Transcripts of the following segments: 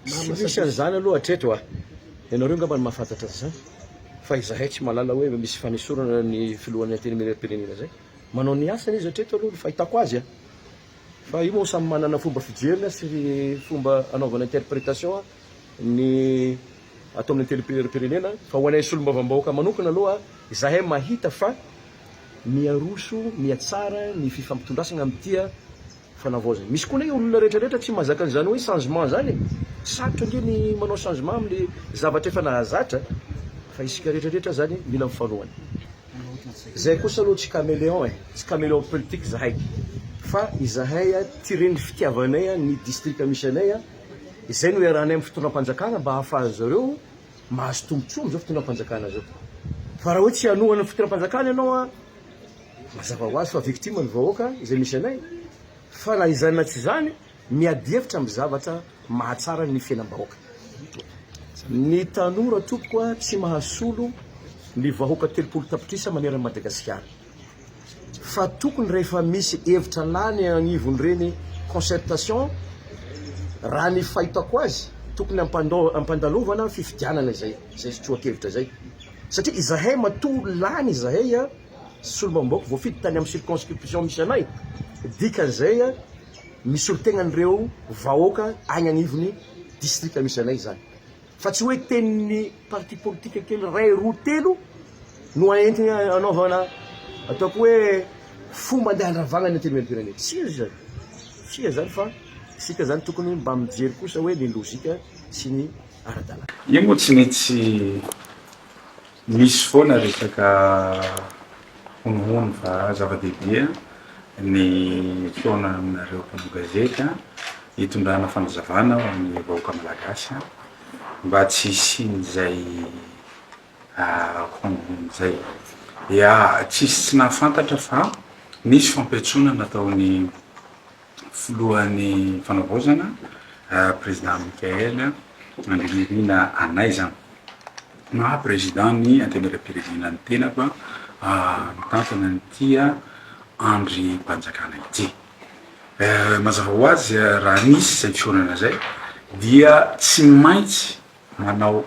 misy an'izany aloha hatreto ianareo ngamba ny mahafantatra zany fa izahay tsy mahalala hoe misy fanesorana ny filohan'ny antenimieram-pirenena zay manao ny asany izy hatreto aloha fahitako azy fa io moa samy manana fomba fijerina sy fomba anaovana interprétation ny atao amin'ny antenimieram-pirenena fa ho anay solombavam-bahoaka manokana aloha izahay mahita fa miaroso miatsara ny fifampitondrasana amin'tia fanavaozana misy koa olona rehetrarehetra tsy mahazaka an'izany hoe changement zany sarotra ndre ny manao changement amin'ny zavatra efa nahazatra fa isika rehetrarehetra zany mila mifalohany zay kosa aloha tsy caméléon tsy caméléon politique zahay fa izahay tireny fitiavanay ny district misy anay izay no iarahanay amin'ny fitondram-panjakana mba hahafahan'ny zareo mahazo tombontsoa zao fitondram-panjakana zao fa raha hoe tsy hanohana ny fitondram-panjakana ianao mazava ho azy fa victime ny vahoaka izay misy anay fa raha izany na tsy zany miady hevitra amin'ny zavatra mahatsara ny fiainam-bahoaka ny tanora tompoko tsy mahasolo ny vahoaka 3 tapitrisa maneran'ny Madagasikara fa tokony rehefa misy hevitra lany agnivony reny concertation raha ny fahitako azy tokony ampandalovana fifidianana zay sotroakevitra zay satria izahay matoa lany izahay solombavam-bahoaka voafidy tany amin'ny circonscription misy anay dikan'izay misy olo-tegnan'ireo vahoaka agny agnivony district misy anay zany fa tsy hoe tenin'ny parti politique kely ray roa telo no aentiny anaovana ataoko hoe fomba andeha andravagna ny antenimieram-pirenena tsy zany fa sika zany tokony mba mijery kosa hoe ny logika sy ny ara-dalàna io moa tsy maintsy misy foana resaka honohono fa zava-dehibe ny foana aminareo mpanao gazety hitondrana fanazavana amin'ny vahoaka malagasy mba tsy isin'izay honohono zay tsisy tsy nahafantatra fa nisy fampiatsoana nataony filohan'ny fanavaozana président Mikael Andrinirina anay zany na président ny antenimieram-pirenena ny tenako mitantana ny tia Andry Mpanjakana ity mazava ho azy raha nisy zay fionana zay dia tsy maintsy manao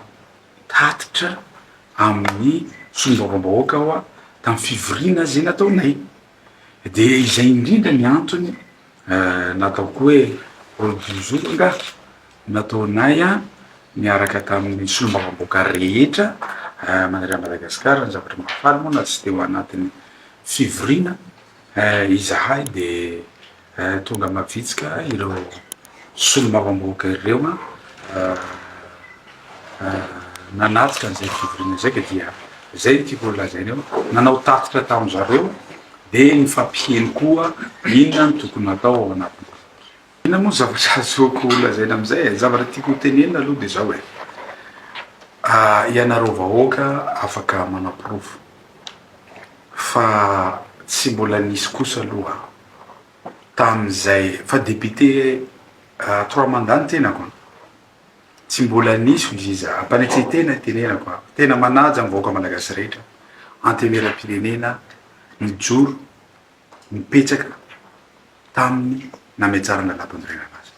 tatitra amin'ny solombavam-bahoaka aho tamin'ny fivoriana zay nataonay de izay indrindra ny antony nataoko hoe rodozonga nataonay miaraka tamin'ny solombavam-bahoaka rehetra manareo Madagasikara ny zavatra mahafaly moa na tsy teo anatin'ny fivoriana izahay de tonga mavitsika ireo solombavam-bahoaka ireo nanatsika an'izay fivoriana zay ka dia zay tiako lazainy eo nanao tatitra tamin'zareo de ny fampiheny koa inona ny tokony natao ao anatiny ina moa zavatra azoko lazaina am'izay zavatra tiako tenenina aloha de zao ianareo vahoaka afaka manaporofo fa tsy mbola nisy kosa aloha tam'izay fa député 3 mandany tenako tsy mbola nisy iza ampanetsetena tenenako tena manaja amin'ny vahoaka malagasy rehetra antenimieram-pirenena mijoro mipetraka tamin'ny nametsarana lampandrena azy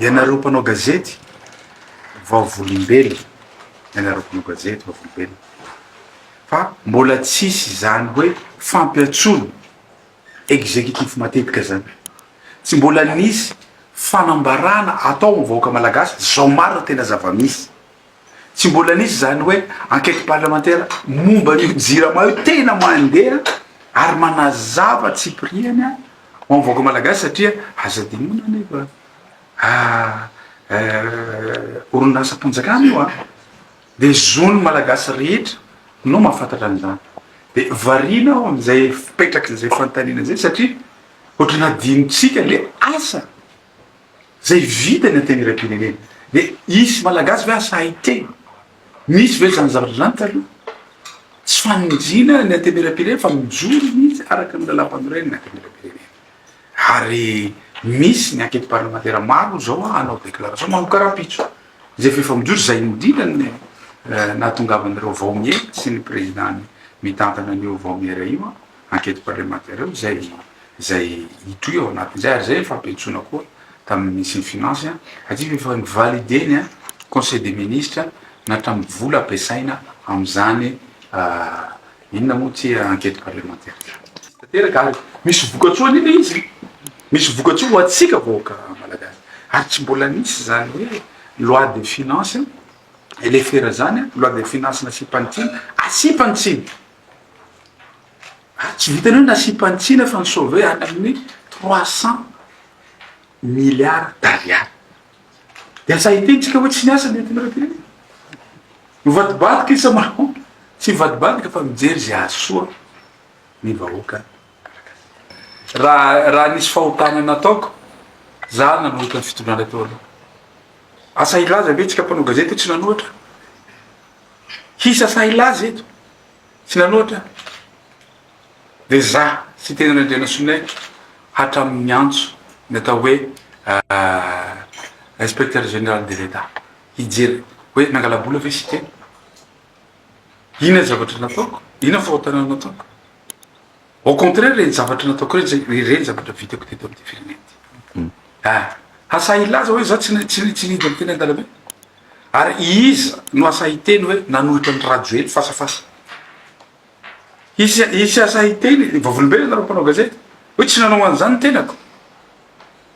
ianareo mpanao gazety vaovolimbelona ianareo mpanao gazety vaovolimbelona fa mbola tsisy zany hoe fampiatsono exécutif matetika zany tsy mbola nisy fanambarana atao amin'ny vahoaka malagasy zao maro tena zava-misy tsy mbola nisy zany hoe enquête parlementaire momba io jirama io tena mandeha ary manazava tsipriany amin'ny vahoaka malagasy satria azadinona nefa orinasa mpanjakana io de zony malagasy rehetra no mahafantatra an'izany de variana ao am'izay fipetraky zay fantanina zay satria ohatra nadinotsika le asa zay vita ny antenimieram-pirenena de isy malagasy ve asa haiteny misy ve zany zavatra zany taloha tsy fanindrina ny antenimieram-pirenena fa mijoro mihitsy araka ny lalam-pandorena ny antenimieram-pirenena ary misy ny enquête parlementaire maro zao anao déclaration manokarampitso zay fefa mijoro zay indrindra ny nahatongavan'ireo vaomie sy ny président mitantana an'io vaomiera io enquête parlementaire io zay ito io anatin'izay ary zay fampiantsoana koa tamin'ny ministre ny finance satria efa nivalideny conseil des ministres natramin'ny vola ampiasaina amin'izany inona moa tsy enquête parlementaire tanteraka ary misy vokatsoa niny izy misy vokatsoa ho atsika vaoaka malagasy ary tsy mbola nisy zany hoe loi de finance elefera zany loi de finance nasipantsiny asipantsiny ary tsy vitany hoe nasipantsina fa nisauve any amin'ny 300 milliards d'ariary de sahitintsika hoe tsy niasa nentinareo mivadibadika isa manao tsy mivadibadika fa mijery zay asoa ny vahoaka raha nisy fahotana nataoko za nanohitra ny fitondrana teo aloha asa ilaza ve tsika mpanao gazety tsy nanohatra hisa asa ilaza eto tsy nanohatra de za sy tena nandrena sonay hatramin'ny antso ny atao hoe inspecteur général de l'état hijery hoe nangalabola ve sy tena ina zavatra nataoko ina fahotana nataoko au contraire reny zavatra nataoko reny zavatra vitako teto amin'ty firenety asa ilaza hoe za tsy nidy amy tena andala be ary iza no asa hiteny hoe nanohitra ny rajoely fasafasa isy asa hiteny vavolombelona nareo mpanao gazety hoe tsy nanao an'izany ny tenako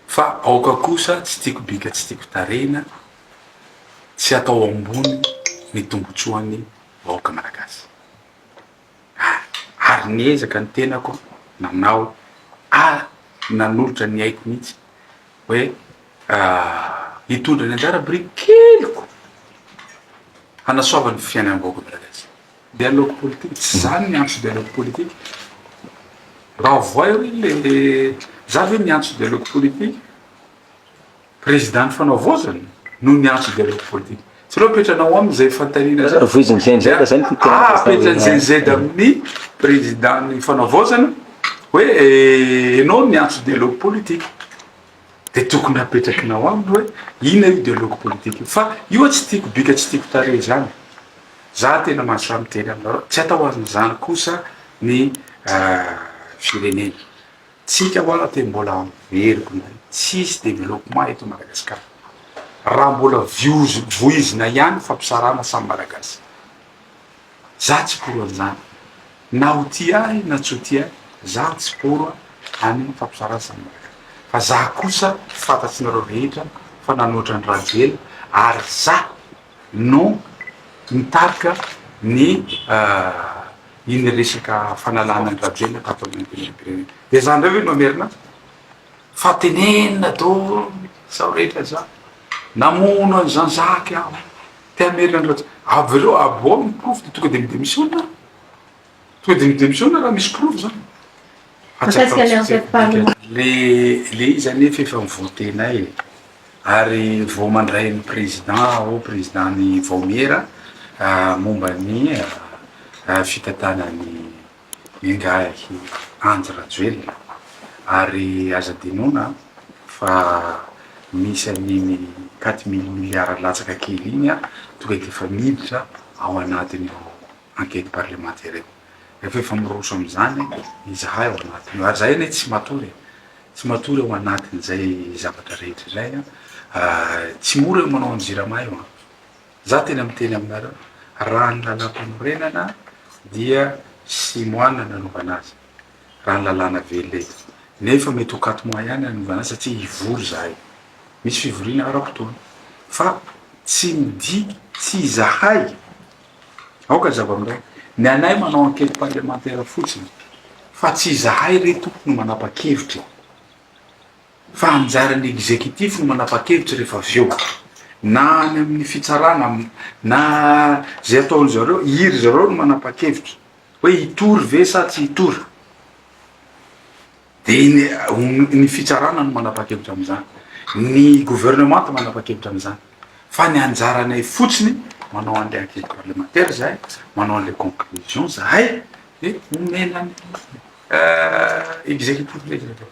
fa aoka kosa tsy tiako bika tsy tiako tarena tsy atao ambony ny tombotsoany vahoaka malagasy ary niezaka ny tenako nanao nanolotra ny aiko mihitsy hoe hitondra ny anjara biriky keliko hanasoavany fiainany vahoaka malagasy dialogue politique tsy zany miantso dialogue politique raha voay hoe le za ve miantso dialogue politique président ny fanaovozany no miantso dialogue politique tsy loha petranao am'izay fantarina petrany zenized amin'ny président ny fanaovozana hoe enao miantso dialogue politique de tokony apetrakinao aminy hoe ina io dialogue politique io fa io tsy tiako bika tsy tiako tare zany za tena mahasamy teny aminareo tsy atao azanyzany kosa ny firenena tsika hoana te mbola veriko tsisy développement eto Madagasikara raha mbola voizina ihany fampisarana samy malagasy za tsy poro an'izany na ho ty ahy na tsy ho ty ahy za tsy poro any fampisarana samy malagasy fa za kosa fantatsinareo rehetra fa nanoatra ny rajoely ary za no mitarika ny iny resaka fanalana ny rajoely ataon'nypirenena de zany reo hoe nomerina fa tenenina to sao rehetra za namono any zanzaky aho te amerina ny rajoely avereo aboa ny proof de tonga de midémissionna tonga de midémissionna raha misy proof zany le izy anefa efa mivotenay ary vao mandray ny président ny vaomiera momba ny fitantanany engahy Anjy Rajoely ary aza dinona fa misy an'iny 4 milliards latsaka kely iny tonga de efa miditra ao anatiny enquête parlementaire efa efa miroso am'izany izahay ao anatiny ary zay ane tsy matory ao anatiny zay zavatra rehetra zay tsy mora eo manao anjiramayo za tena miteny aminareo raha ny lalam-panorenana dia sy moana nanovana azy raha ny lalàna vele nefa mety ho 4 mois ihany nanovana azy satria hivory zahay misy fivoriana ara-potoana fa tsy midiky tsy izahay aoka zava-miray ny anay manao enquête parlementaire fotsiny fa tsy izahay reto no manapa-kevitra fa anjarany exécutif no manapa-kevitra rehefa aveo na any amin'ny fitsarana na zay ataony zareo iry zareo no manapa-kevitra hoe hitory ve sa tsy hitory de ny fitsarana no manapa-kevitra am'izany ny gouvernement manapa-kevitra am'izany fa ny anjaranay fotsiny manao an'le enquête parlementaire zahay manao an'le conclusion zahay de omenany exécutif rehetra